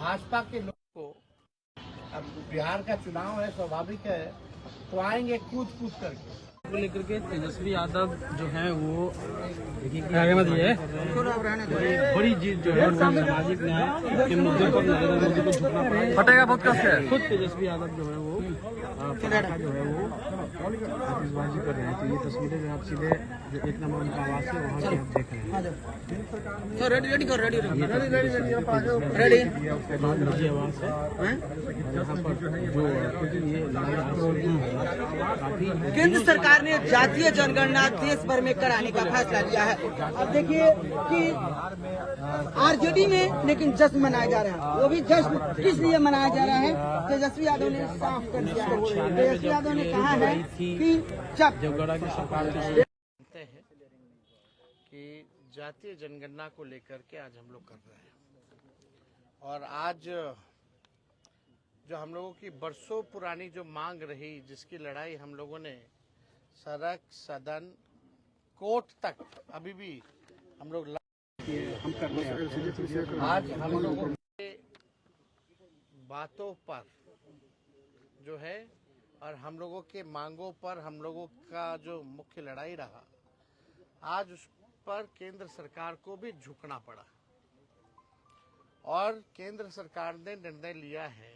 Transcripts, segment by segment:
भाजपा के लोग को, अब बिहार का चुनाव है, स्वाभाविक है, तो आएंगे कूद कूद करके। को लेकर के तेजस्वी यादव जो है वो बड़ी जीत जो है सामाजिक न्याय के मुद्दे पर नरेंद्र मोदी को झुकना पड़ा। फटेगा बहुत कष्ट है। खुद तेजस्वी यादव जो है वो जो है वो आतिशबाजी कर रहे हैं। तो ये तस्वीरें जो आप सीधे जो 1 नंबर उनका आवास है वहाँ से आप देख रहे हैं। निजी आवास है यहाँ पर जो ये काफी केंद्र सरकार ने जातीय जनगणना देश भर में कराने का फैसला लिया है। अब देखिए कि आरजेडी में लेकिन जश्न मनाया जा रहा है। वो भी जश्न किस लिए मनाया जा रहा है, तेजस्वी यादव ने साफ कर दिया है। तेजस्वी यादव ने कहा है कि जब देवगढ़ की सरकार जानते हैं कि जातीय जनगणना को लेकर के आज हम लोग कर रहे हैं, और आज जो हम लोगों की बरसों पुरानी जो मांग रही, जिसकी लड़ाई हम लोगों ने सड़क, सदन, कोर्ट तक अभी भी हम लोग आज हम लोगों के बातों पर जो है और हम लोगों के मांगों पर हम लोगों का जो मुख्य लड़ाई रहा, आज उस पर केंद्र सरकार को भी झुकना पड़ा। और केंद्र सरकार ने निर्णय लिया है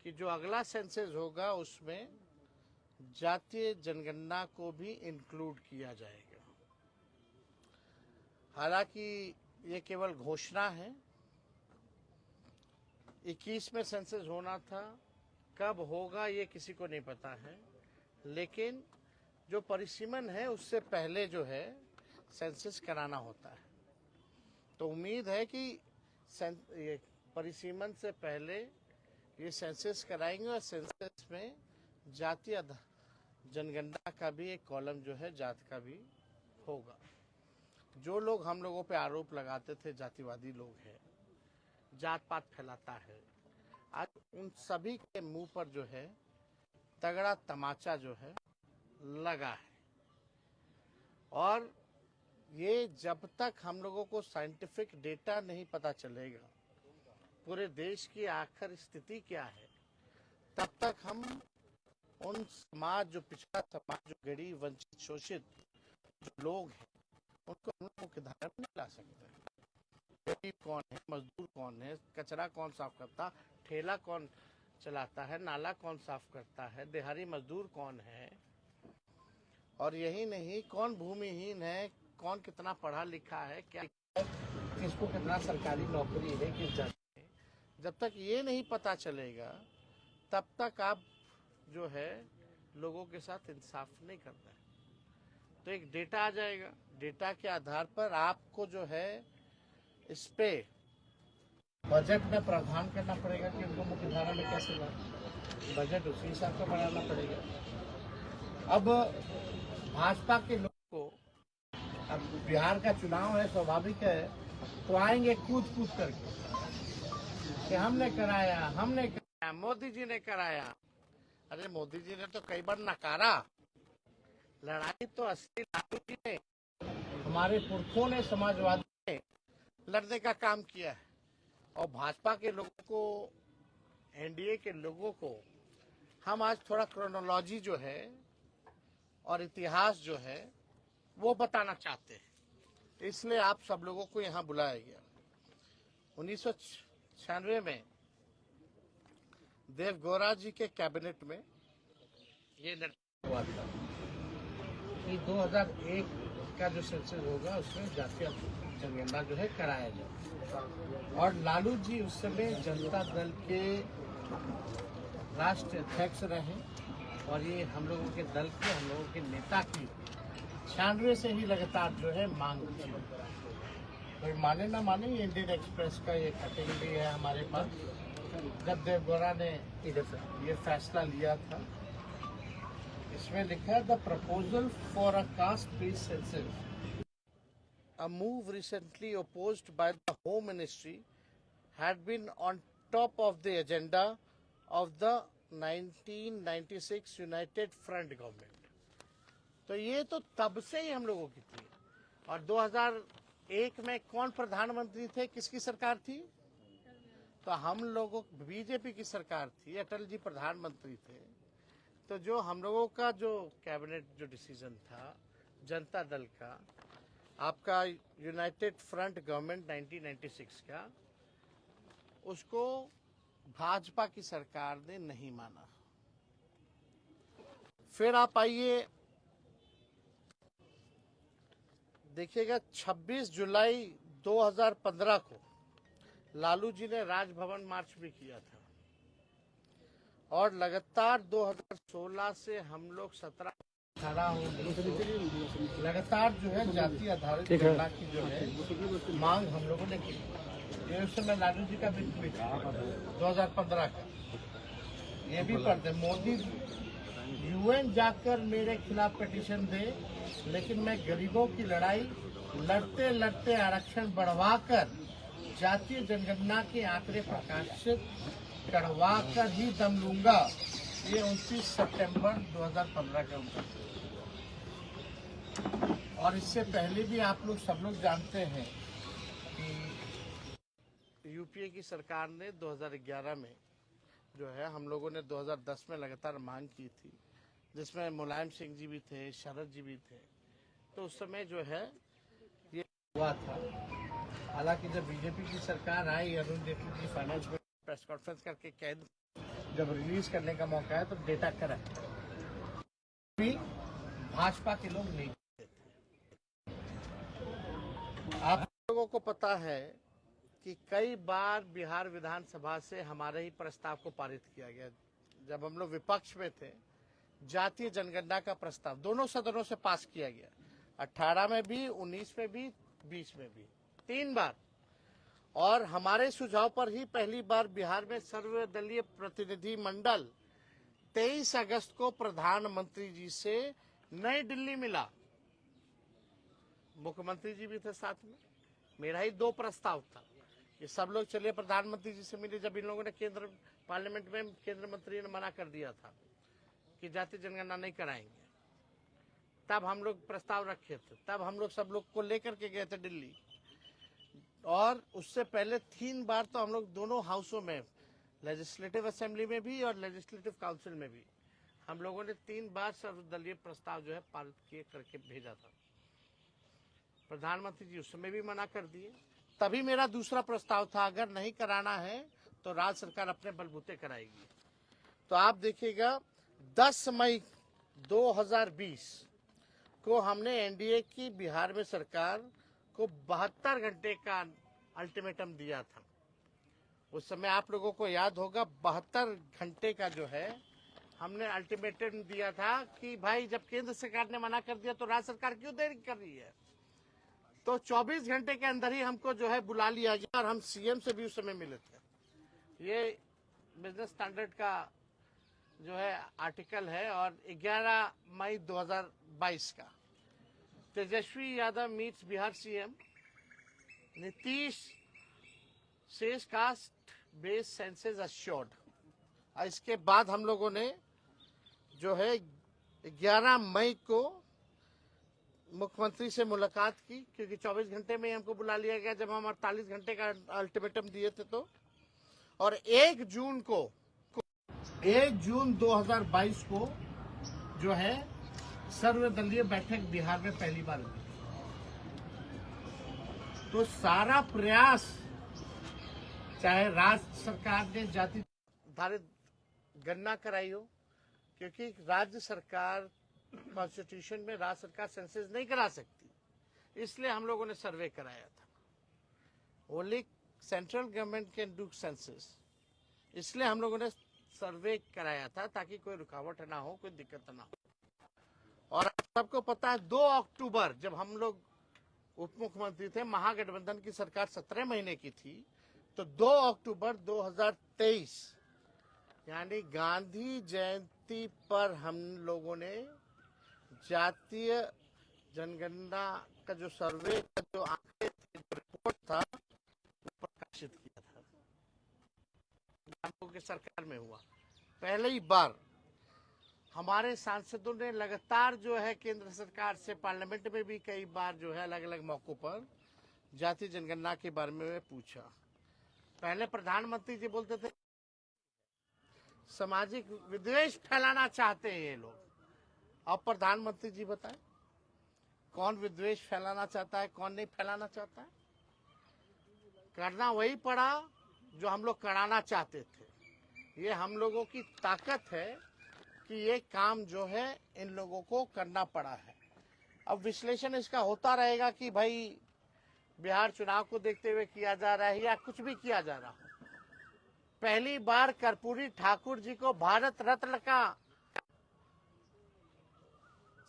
कि जो अगला सेंसस होगा उसमें जातीय जनगणना को भी इंक्लूड किया जाएगा। हालांकि ये केवल घोषणा है, 21 में सेंसस होना था, कब होगा ये किसी को नहीं पता है, लेकिन जो परिसीमन है उससे पहले जो है सेंसस कराना होता है। तो उम्मीद है कि ये परिसीमन से पहले ये सेंसस कराएंगे और सेंसस में जातीय जनगणना का भी एक कॉलम जो है जात का भी होगा। जो लोग हम लोगों पे आरोप लगाते थे जातिवादी लोग हैं, जात पात फैलाता है, आज उन सभी के मुंह पर जो है तगड़ा तमाचा जो है लगा है। और ये जब तक हम लोगों को साइंटिफिक डेटा नहीं पता चलेगा पूरे देश की आखिर स्थिति क्या है, तब तक हम उन समाज, जो पिछड़ा समाज, जो गरीब, वंचित, शोषित जो लोग हैं, उनको हम लोग मुख्य धारा में नहीं ला सकते। गरीब कौन है, मजदूर कौन है, कचरा कौन साफ करता, ठेला कौन चलाता है, नाला कौन साफ करता है, दिहाड़ी मजदूर कौन है, और यही नहीं कौन भूमिहीन है, कौन कितना पढ़ा लिखा है, क्या किसको कितना सरकारी नौकरी है, किस जगह है, जब तक ये नहीं पता चलेगा तब तक आप जो है लोगों के साथ इंसाफ नहीं करना है। तो एक डेटा आ जाएगा, डेटा के आधार पर आपको जो है इस पे बजट में प्रावधान करना पड़ेगा कि उनको मुख्य धारा में कैसे लाए, बजट उसी हिसाब से बनाना पड़ेगा। अब भाजपा के लोग को, अब बिहार का चुनाव है, स्वाभाविक है, तो आएंगे कूद कूद करके कि हमने कराया, मोदी जी ने कराया। अरे मोदी जी ने तो कई बार नकारा। लड़ाई तो असली लालू जी ने, हमारे पुरखों ने, समाजवादी ने लड़ने का काम किया है। और भाजपा के लोगों को, एनडीए के लोगों को हम आज थोड़ा क्रोनोलॉजी जो है और इतिहास जो है वो बताना चाहते हैं, इसलिए आप सब लोगों को यहाँ बुलाया गया। 1996 में देवगौड़ा जी के कैबिनेट में ये निर्णय हुआ था कि 2001 का जो सेंसस होगा उसमें जातीय जनगणना जो है कराया जाए। और लालू जी उस समय जनता दल के राष्ट्रीय अध्यक्ष रहे, और ये हम लोगों के दल के, हम लोगों के नेता की 96 से ही लगातार जो है मांग थी। कोई माने ना माने, ये इंडियन एक्सप्रेस का ये कटिंग भी है हमारे पास। जब देवगौड़ा ने ये फैसला लिया था, इसमें लिखा है the proposal for a caste based census, a move recently opposed by the home ministry, had been on top of the agenda of the 1996 United Front government. तो ये तो तब से ही हम लोगों की थी। और 2001 में कौन प्रधानमंत्री थे, किसकी सरकार थी? तो हम लोगों बीजेपी की सरकार थी, अटल जी प्रधानमंत्री थे, तो जो हम लोगों का जो कैबिनेट जो डिसीजन था जनता दल का, आपका यूनाइटेड फ्रंट गवर्नमेंट 1996 का, उसको भाजपा की सरकार ने नहीं माना। फिर आप आइए देखिएगा 26 जुलाई 2015 को लालू जी ने राजभवन मार्च भी किया था और लगातार 2016 से हम लोग 17-18 लगातार जो है जाति आधारित गणना की जो है मांग हम लोगों ने की। ये उस समय लालू जी का भी था 2015 का। ये भी पढ़ते मोदी यूएन जाकर मेरे खिलाफ पिटीशन दे, लेकिन मैं गरीबों की लड़ाई लड़ते लड़ते आरक्षण बढ़वाकर जातीय जनगणना के आंकड़े प्रकाशित करवा कर ही दम लूंगा। ये 29 सितंबर 2015 का हुआ। और इससे पहले भी आप लोग सब लोग जानते हैं कि यूपीए की सरकार ने 2011 में जो है हम लोगों ने 2010 में लगातार मांग की थी, जिसमें मुलायम सिंह जी भी थे, शरद जी भी थे। तो उस समय जो है ये हुआ था। हालांकि जब बीजेपी की सरकार आई, अरुण जेटली की फाइनेंस में प्रेस कॉन्फ्रेंस करके कह जब रिलीज करने का मौका है तो डेटा करा भी भाजपा के लोग नहीं थे। आप लोगों को पता है कि कई बार बिहार विधानसभा से हमारे ही प्रस्ताव को पारित किया गया। जब हम लोग विपक्ष में थे, जातीय जनगणना का प्रस्ताव दोनों सदनों से पास किया गया, 18 में भी, 19 में भी, 20 में भी, 3 बार। और हमारे सुझाव पर ही पहली बार बिहार में सर्वदलीय प्रतिनिधि मंडल 23 अगस्त को प्रधानमंत्री जी से नई दिल्ली मिला। मुख्यमंत्री जी भी थे साथ में। मेरा ही 2 प्रस्ताव था कि सब लोग चलिए प्रधानमंत्री जी से मिले। जब इन लोगों ने केंद्र पार्लियामेंट में केंद्र मंत्री ने मना कर दिया था कि जातीय जनगणना नहीं कराएंगे, तब हम लोग प्रस्ताव रखे थे। तब हम लोग सब लोग को लेकर के गए थे दिल्ली। और उससे पहले 3 बार तो हम लोग दोनों हाउसों में, लेजिस्लेटिव असेंबली में भी और लेजिस्लेटिव काउंसिल में भी, हम लोगों ने 3 बार सर्वदलीय प्रस्ताव जो है पारित किए करके भेजा था। प्रधानमंत्री जी उस समय भी मना कर दिए। तभी मेरा दूसरा प्रस्ताव था, अगर नहीं कराना है तो राज्य सरकार अपने बलबूते कराएगी। तो आप देखिएगा 10 मई 2020 को हमने एनडीए की बिहार में सरकार को 72 घंटे का अल्टीमेटम दिया था। उस समय आप लोगों को याद होगा 72 घंटे का जो है हमने अल्टीमेटम दिया था कि भाई जब केंद्र सरकार ने मना कर दिया तो राज्य सरकार क्यों देरी कर रही है। तो 24 घंटे के अंदर ही हमको जो है बुला लिया गया और हम सीएम से भी उस समय मिले थे। ये बिजनेस स्टैंडर्ड का जो है आर्टिकल है। और 11 मई 2022 का Tejashwi Yadav meets Bihar CM, Nitish says caste base census assured. इसके बाद हम लोगों ने जो है 11 मई को मुख्यमंत्री से मुलाकात की, क्योंकि 24 घंटे में ही हमको बुला लिया गया जब हम 48 घंटे का अल्टीमेटम दिए थे। तो और 1 जून 2022 को जो है सर्वदलीय बैठक बिहार में पहली बार हुई। तो सारा प्रयास, चाहे राज्य सरकार ने जाति आधारित गणना कराई हो, क्योंकि राज्य सरकार कॉन्स्टिट्यूशन में राज्य सरकार सेंसस नहीं करा सकती, इसलिए हम लोगों ने सर्वे कराया था। Only central government can do census, इसलिए हम लोगों ने सर्वे कराया था ताकि कोई रुकावट ना हो, कोई दिक्कत ना हो। और सबको पता है 2 अक्टूबर जब हम लोग उप मुख्यमंत्री थे, महागठबंधन की सरकार 17 महीने की थी, तो 2 अक्टूबर 2023 यानी गांधी जयंती पर हम लोगों ने जातीय जनगणना का जो सर्वे का जो आंकड़े थे, जो रिपोर्ट था, वो प्रकाशित किया था। हम लोगों की सरकार में हुआ पहले ही बार। हमारे सांसदों ने लगातार जो है केंद्र सरकार से पार्लियामेंट में भी कई बार जो है अलग अलग मौकों पर जातीय जनगणना के बारे में पूछा। पहले प्रधानमंत्री जी बोलते थे सामाजिक विद्वेष फैलाना चाहते हैं ये लोग। अब प्रधानमंत्री जी बताएं कौन विद्वेष फैलाना चाहता है, कौन नहीं फैलाना चाहता है। करना वही पड़ा जो हम लोग कराना चाहते थे। ये हम लोगों की ताकत है कि ये काम जो है इन लोगों को करना पड़ा है। अब विश्लेषण इसका होता रहेगा कि भाई बिहार चुनाव को देखते हुए किया जा रहा है या कुछ भी किया जा रहा है। पहली बार कर्पूरी ठाकुर जी को भारत रत्न का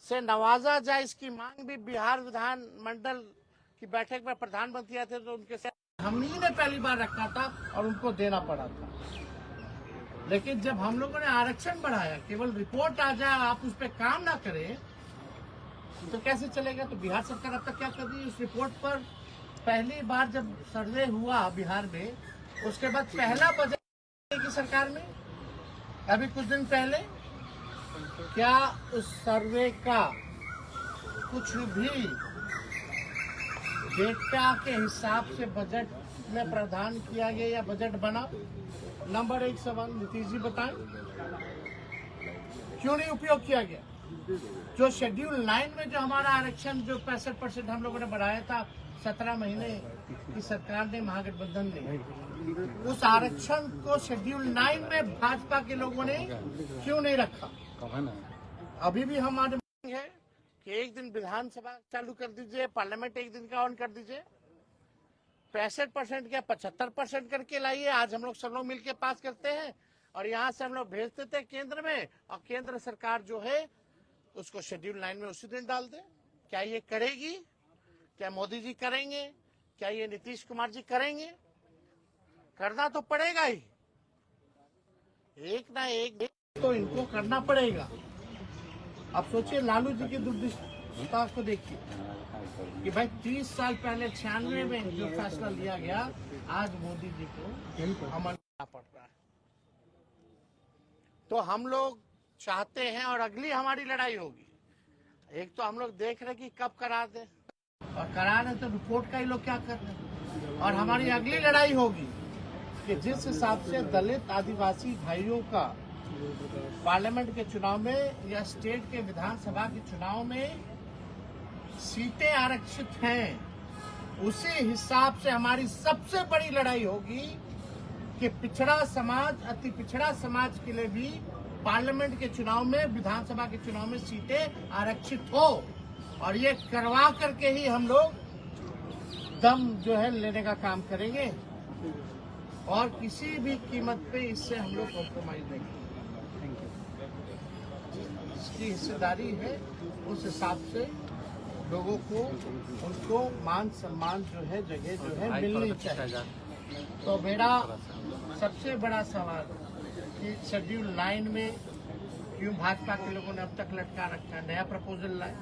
से नवाजा जाए, इसकी मांग भी बिहार विधानमंडल की बैठक में प्रधानमंत्री आए थे तो उनके साथ हम ही ने पहली बार रखा था और उनको देना पड़ा था। लेकिन जब हम लोगों ने आरक्षण बढ़ाया, केवल रिपोर्ट आ जाए आप उस पर काम ना करें तो कैसे चलेगा। तो बिहार सरकार अब तक क्या कर रही है, उस रिपोर्ट पर पहली बार जब सर्वे हुआ बिहार में, उसके बाद पहला बजट की सरकार में अभी कुछ दिन पहले, क्या उस सर्वे का कुछ भी डेटा के हिसाब से बजट में प्रावधान किया गया या बजट बना? नंबर 1 सवाल नीतीश जी बताएं, क्यों नहीं उपयोग किया गया? जो शेड्यूल 9 में जो हमारा आरक्षण जो 65% हम लोगों ने बढ़ाया था 17 महीने की सरकार ने, महागठबंधन ने, उस आरक्षण को शेड्यूल 9 में भाजपा के लोगों ने क्यों नहीं रखा? अभी भी हमारी मांग है कि एक दिन विधानसभा चालू कर दीजिए, पार्लियामेंट एक दिन का ऑन कर दीजिए, 65% क्या 75% करके लाइए। आज हम लोग सब लोग मिलकर पास करते हैं और यहाँ से हम लोग भेजते थे केंद्र में, और केंद्र सरकार जो है उसको शेड्यूल 9 में उसी दिन डाल दे। क्या ये करेगी? क्या मोदी जी करेंगे? क्या ये नीतीश कुमार जी करेंगे? करना तो पड़ेगा ही, एक ना एक तो इनको करना पड़ेगा। अब सोचिए लालू जी की दुर्दशा को देखिए कि भाई 30 साल पहले 96 में जो फैसला लिया गया, आज मोदी जी को अमल करना पड़ रहा है। तो हम लोग चाहते हैं और अगली हमारी लड़ाई होगी, एक तो हम लोग देख रहे कि कब करा दे, और करा रहे तो रिपोर्ट का ही लोग क्या कर रहे हैं। और हमारी अगली लड़ाई होगी कि जिस हिसाब से दलित आदिवासी भाइयों का पार्लियामेंट के चुनाव में या स्टेट के विधानसभा के चुनाव में सीटें आरक्षित हैं, उसी हिसाब से हमारी सबसे बड़ी लड़ाई होगी कि पिछड़ा समाज, अति पिछड़ा समाज के लिए भी पार्लियामेंट के चुनाव में, विधानसभा के चुनाव में सीटें आरक्षित हो। और ये करवा करके ही हम लोग दम जो है लेने का काम करेंगे, और किसी भी कीमत पे इससे हम लोग कॉम्प्रोमाइज नहीं करेंगे। इसकी हिस्सेदारी है, उस हिसाब से लोगों को उनको मान सम्मान जो है, जगह जो है मिलनी चाहिए। तो मेरा सबसे बड़ा सवाल कि शेड्यूल 9 में क्यों भाजपा के लोगों ने अब तक लटका रखा है? नया प्रपोजल लाए,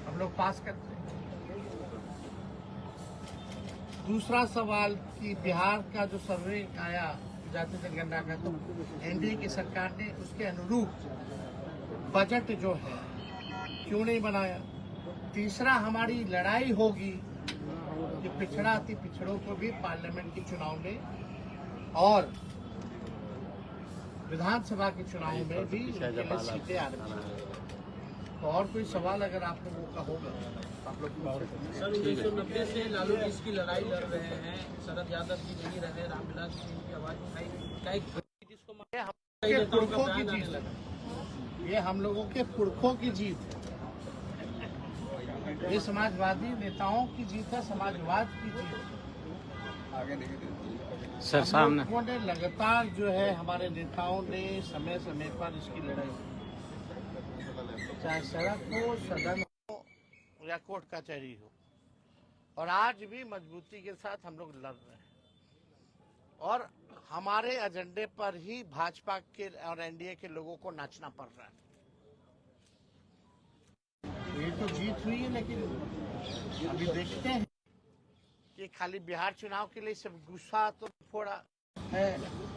हम लोग पास करते हैं। दूसरा सवाल कि बिहार का जो सर्वे आया जाति जनगणना का, तो एनडीए की सरकार ने उसके अनुरूप बजट जो है क्यों नहीं बनाया? तीसरा हमारी लड़ाई होगी कि पिछड़ा अति पिछड़ों को भी पार्लियामेंट के चुनाव में और विधानसभा के चुनाव में भी उनके लिए सीटें आरक्षित। तो और कोई सवाल अगर आप लोगों का होगा आप लोग पूछ सकते हैं। सर 1990 से लालू जी इसकी लड़ाई लड़ रहे हैं, शरद यादव जी नहीं रहे, रामविलास जी की आवाज उठाई, जिसको हमारे पुरखों की जीत है, ये हम लोगों के पुरखों की जीत है, ये समाजवादी नेताओं की जीत है, समाजवाद की जीत है। सर सामने लोगों ने लगातार जो है, हमारे नेताओं ने समय समय पर इसकी लड़ाई, चाहे सड़क हो, सदन हो या कोर्ट कचहरी हो, और आज भी मजबूती के साथ हम लोग लड़ रहे हैं। और हमारे एजेंडे पर ही भाजपा के और एनडीए के लोगों को नाचना पड़ रहा है। ये तो जीत हुई है, लेकिन अभी देखते हैं कि खाली बिहार चुनाव के लिए सब गुस्सा तो थोड़ा है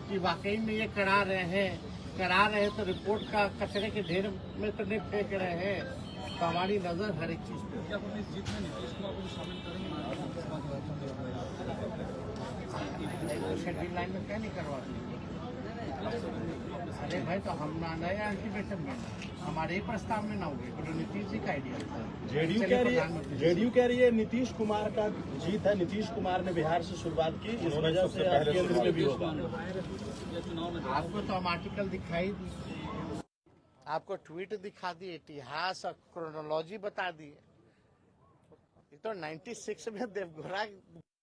कि वाकई में ये करा रहे हैं तो रिपोर्ट का कचरे के ढेर में तो नहीं फेंक रहे हैं। तो हमारी नजर हर एक चीज पे। शेड्यूल लाइन में क्या नहीं करवा दी? अरे भाई तो हम ना नए अल्टीमेटम में हमारे ही प्रस्ताव में ना हुए, तो नीतीश जी का आइडिया था। जेडीयू कह रही है नीतीश कुमार का जीत है, नीतीश कुमार ने बिहार से शुरुआत की, इस वजह से केंद्र में भी होगा। आपको तो हम आर्टिकल दिखाई दी, आपको ट्वीट दिखा दिए, इतिहास और क्रोनोलॉजी बता दिए। ये तो 96 में देवगौड़ा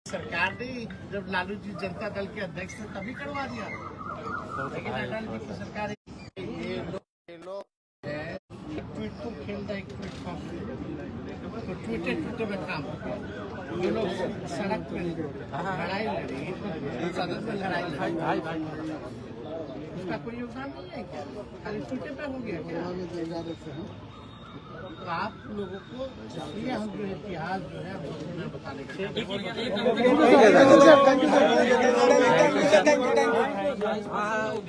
सरकार ने, जब लालू जी जनता दल के अध्यक्ष थे तभी करवा दिया, लेकिन अटल जी की सरकार ये लोग ट्वीट को खेल रहे, तो ट्विटर में काम ये लोग सड़क पे लड़ाई लड़ी, सदन में लड़ाई लड़ी, उसका कोई योगदान नहीं है क्या? खाली ट्विटर पे हो गया क्या? तो आप लोगों को इसलिए हम जो इतिहास जो है बताने का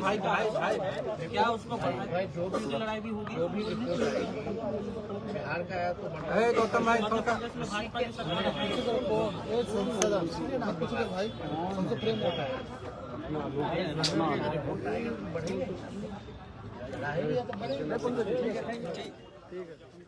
भाई क्या उसको भाई जो भी लड़ाई भी होगी, जो भी बिहार का है तो गौतम भाई भाई हमसे प्रेम होता है, बढ़ेगी तो बढ़ेगी, ठीक है।